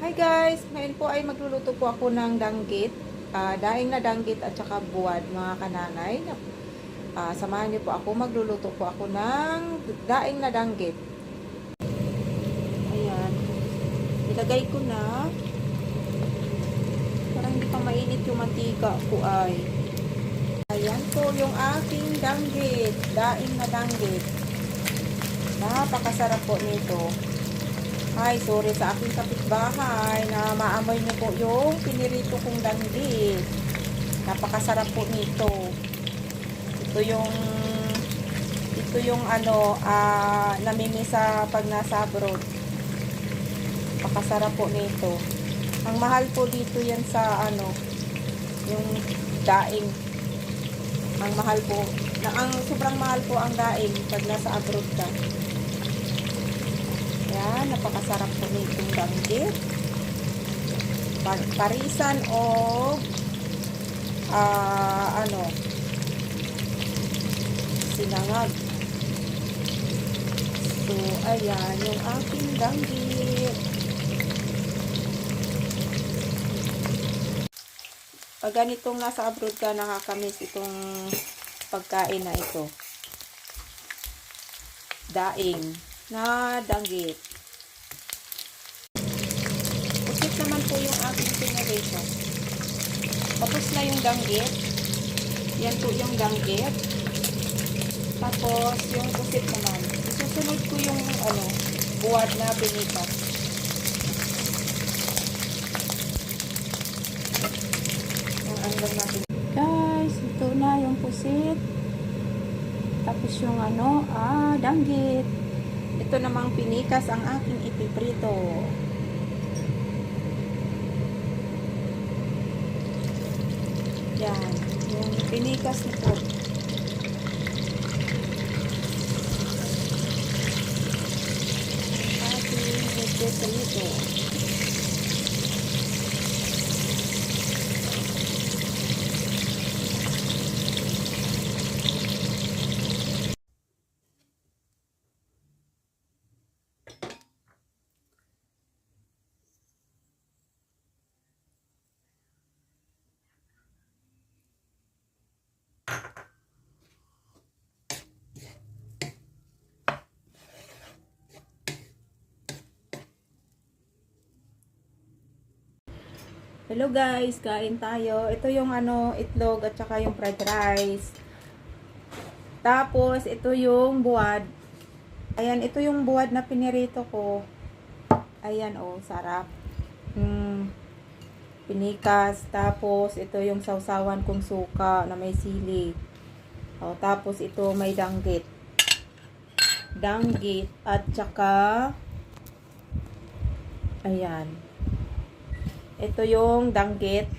Hi guys! Ngayon po ay magluluto po ako ng danggit. Daing na danggit at saka buwad mga kananay. Samahan niyo po ako. Magluluto po ako ng daing na danggit. Ayan. Ilagay ko na. Parang hindi pa mainit yung mantika ko ay. Ayan po yung aking danggit. Daing na danggit. Napakasarap po nito. Ay, sorry sa aking kapitbahay na maamoy niyo po yung pinirito kong danggit. Napakasarap po nito. Ito yung namimisa pag nasa abroad. Napakasarap po nito. Ang mahal po dito yan sa yung daing. Ang mahal po, sobrang mahal po ang daing pag nasa abroad ka. Yan, napakasarap po nitong danggit. Parisan o sinangag. So, ayan, yung aking danggit. Pag ganitong nasa abroad ka, nakakamiss itong pagkain na ito. Daing na danggit. Pusit naman po yung aking pinarito. Tapos na yung danggit. Yan po yung danggit. Tapos yung pusit naman. Isusunod ko yung buwad na pinitas. Yung anggang natin. Guys, ito na yung pusit. Tapos yung danggit. Ito namang pinikas ang aking ipiprito. Yan. Yung pinikas nito. Ating ipiprito. Hello guys, kain tayo. Ito yung itlog at saka yung fried rice. Tapos ito yung buwad. Ayan, ito yung buwad na pinirito ko. Ayan sarap. Pinikas. Tapos ito yung sausawan kong suka na may sili. Tapos ito may danggit. Danggit at saka ayan. Ito yung danggit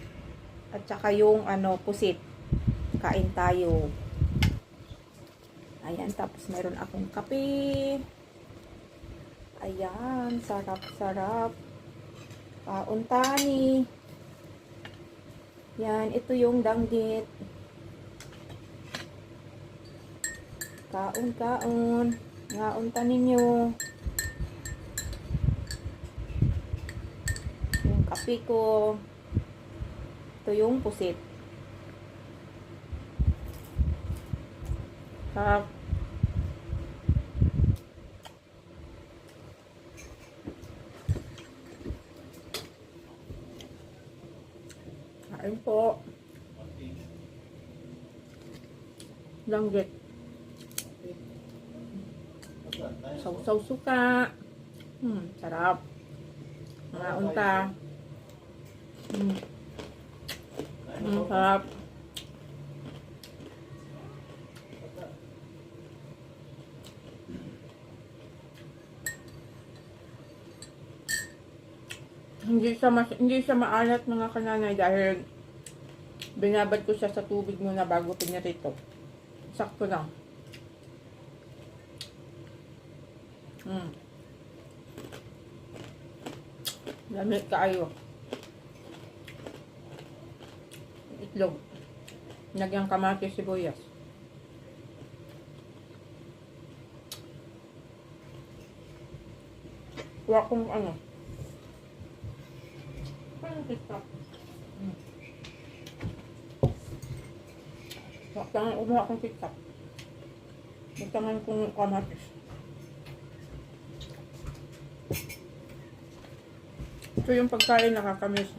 at saka yung pusit. Kain tayo. Ayan, tapos meron akong kape. Ayan, sarap-sarap. Untani. Yan, ito yung danggit. Kaon-kaon. Ngaunta ninyo. Kape ko. Ito yung pusit. Sarap. Kain po. Danggit. Sausaw suka. Sarap. Ngaunta. Sarap. Hindi siya maalat mga kananay dahil binabad ko siya sa tubig muna bago pinirito. Sakto lang. Lamig kaayo. Itlog. Nagyang kamatis, sibuyas. Kuha kong TikTok. Tangan kumuha akong TikTok. Tangan kong kamatis. Ito yung pagkain nakakamiss.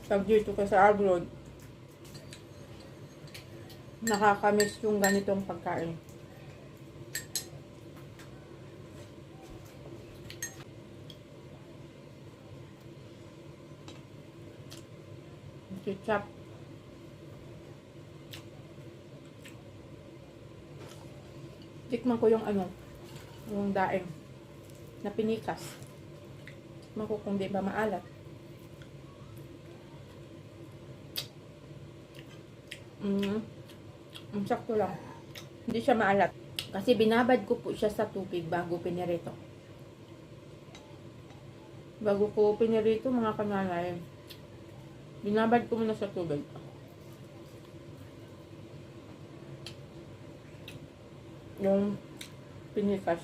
Pag dito ka sa abroad, nakakamiss yung ganitong pagkain. Ketchup. Tikman ko yung yung daing na pinikas. Tikman ko kung di ba maalat. Sakto lang. Hindi siya maalat. Kasi binabad ko po siya sa tubig bago pinirito. Bago ko pinirito mga kananay, binabad ko muna sa tubig. Yung pinikas.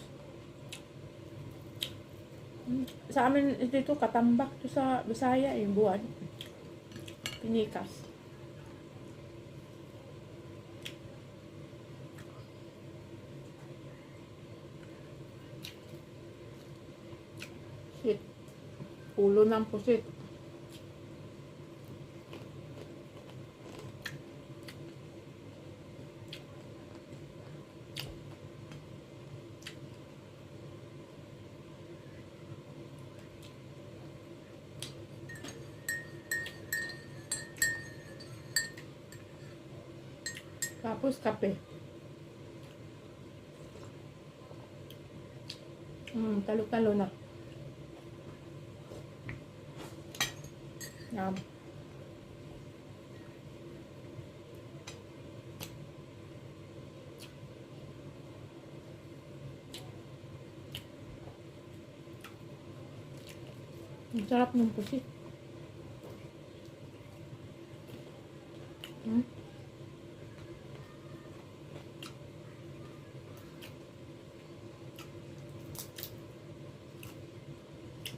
Sa amin dito katambak to sa Bisaya yung buwan. Pinikas. Shit. Ulo ng pusit. Tapos kape. Talo-talo na. Yan. Ang sarap ng pusit.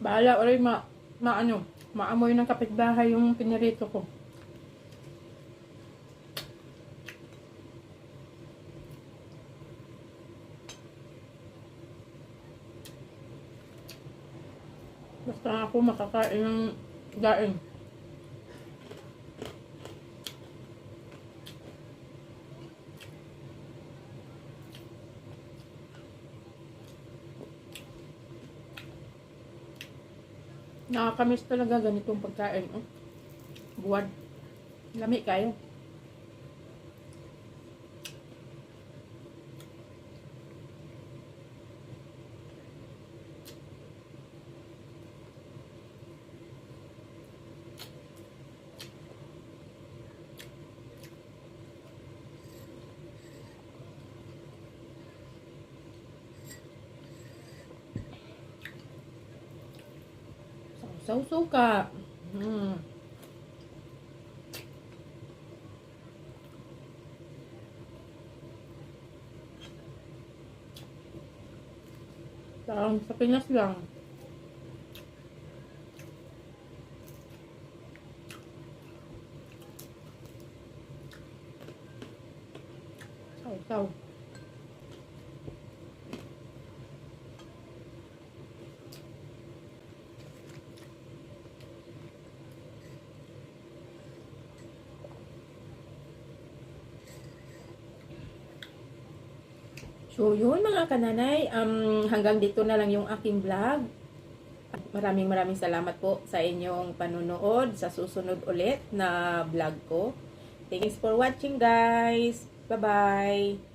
Bahala oray maamoy ng kapitbahay yung pinirito ko. Basta ako makakain ng daing. Nakakamiss talaga ganitong pagkain. Buwad. Lami kayo. Suka. Sa Pinas lang. Saw. So, yun mga kananay, hanggang dito na lang yung aking vlog. Maraming salamat po sa inyong panunood sa susunod ulit na vlog ko. Thanks for watching guys. Bye-bye.